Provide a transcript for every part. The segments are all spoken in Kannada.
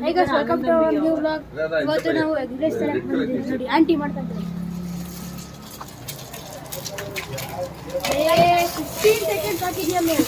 Hey guys, welcome to our new vlog. ಇವತ್ತು ನಾವು ಎಗ್ ರೈಸ್ ತರಕ್ಕೆ ಬಂದಿದ್ದೀವಿ ನೋಡಿ ಆಂಟಿ ಮಾಡ್ತಾ ಇದ್ದಾರೆ. 15 seconds ಹಾಕಿದ್ಯಾ ಮೇಲೆ.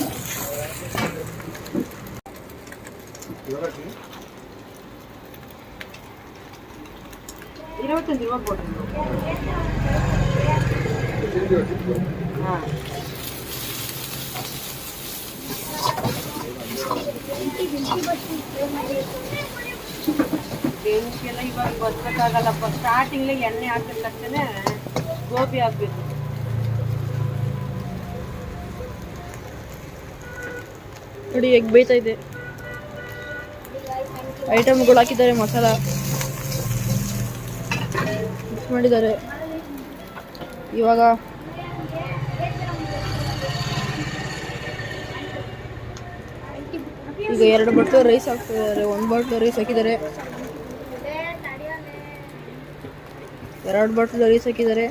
ಬೇವಿಗೆಲ್ಲ ಇವಾಗ ಬಸ್ಬೇಕಾಗಲ್ಲಪ್ಪ. ಸ್ಟಾರ್ಟಿಂಗ್ಲೆ ಎಣ್ಣೆ ಹಾಕಿದ ತಕ್ಷಣ ಗೋಬಿ ಹಾಕ್ಬೇಕು. ನೋಡಿ ಎಗ್ ಬೇಯ್ತಾ ಇದೆ. ಐಟಮ್ಗಳು ಹಾಕಿದ್ದಾರೆ, ಮಸಾಲ ಮಿಕ್ಸ್ ಮಾಡಿದ್ದಾರೆ. ಇವಾಗ ಈಗ 2 ಬಟ್ಲು ರೈಸ್ ಹಾಕ್ತಿದ್ದಾರೆ. 1 ಬಟ್ಲು ರೈಸ್ ಹಾಕಿದ್ದಾರೆ, 2 ಬಟ್ಲು ರೈಸ್ ಹಾಕಿದ್ದಾರೆ,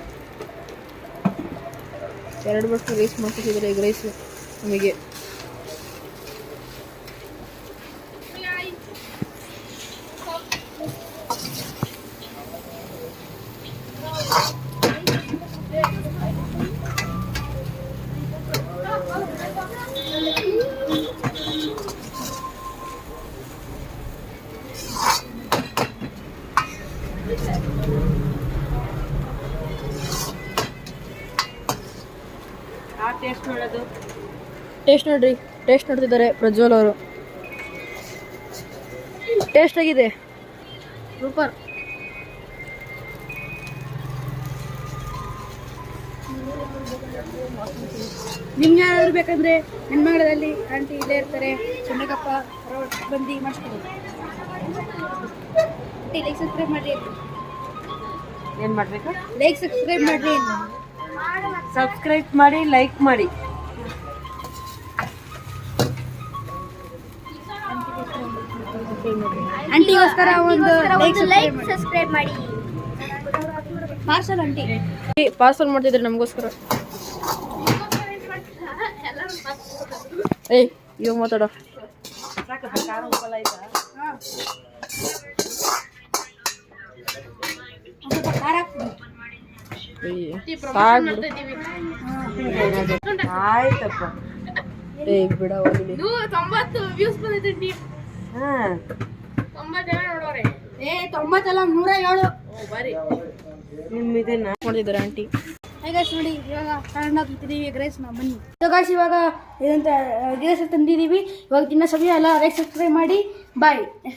2 ಬಟ್ಲು ರೈಸ್ ಮಾಡ್ತಿದ್ದಾರೆ. ಎಗ್ ರೈಸ್ ನಮಗೆ ಟೇಸ್ಟ್ ನೋಡೋದು. ಟೇಸ್ಟ್ ನೋಡ್ರಿ, ಟೇಸ್ಟ್ ನೋಡ್ತಿದ್ದಾರೆ ಪ್ರಜ್ವಲ್ ಅವರು. ಟೇಸ್ಟ್ ಆಗಿದೆ, ಸೂಪರ್. ನಿಮ್ಗೆ ಯಾರಾದ್ರೂ ಬೇಕಂದ್ರೆ ಹೆಣ್ಮಗಳದಲ್ಲಿ ಆಂಟಿ ಇಲ್ಲೇ ಇರ್ತಾರೆ. ಚೆನ್ನಕಪ್ಪ ಬಂದು ಮಾಡಿಸ್ಕೊಡಿ. ಲೈಕ್ ಸಬ್ಸ್ಕ್ರೈಬ್ ಮಾಡ್ರಿ. ಏನು ಮಾಡಬೇಕು? ಲೈಕ್ ಸಬ್ಸ್ಕ್ರೈಬ್ ಮಾಡ್ರಿ. ಸಬ್ಸ್ಕ್ರೈಬ್ ಮಾಡಿ, ಲೈಕ್ ಮಾಡಿ. ಆಂಟಿಗೋಸ್ಕರ ಒಂದು ಲೈಕ್ ಸಬ್ಸ್ಕ್ರೈಬ್ ಮಾಡಿ. ಪಾರ್ಸಲ್ ಆಂಟಿ ಪಾರ್ಸಲ್ ಮಾಡ್ತಿದ್ದಾರೆ ನಮಗೋಸ್ಕರ. ಏಯ್ ಇವಾಗ ಮಾತಾಡೋ. ಆಯ್ತಪ್ಪ. ಏಯ್ ಬಿಡ ಹೋಗ್ಲಿ. 90 ವ್ಯೂಸ್ ಬಂದಿದೆ. ಹಾಂ 90 ನೋಡೋರೆ. 90 ಅಲ್ಲ 107. ಬರೀ ನಿಮ್ಮ ಇದನ್ನ ಮಾಡ್ತಿದ್ದಾರೆ ಆಂಟಿ. ಗೈಸ್ ನೋಡಿ, ಇವಾಗ ತಗೊಂಡು ಹೋಗ್ತಿದ್ದೀವಿ ಎಗ್ ರೈಸ್ನ. ಬನ್ನಿ. ಸೊ ಗೈಸ್, ಇವಾಗ ಇದಂತ ಎಗ್ ರೈಸ್ ತಂದಿದ್ದೀವಿ. ಇವಾಗ ತಿನ್ನೋ ಸಮಯ ಎಲ್ಲ. ಲೈಕ್ ಸಬ್ಸ್ಕ್ರೈಬ್ ಮಾಡಿ. ಬಾಯ್.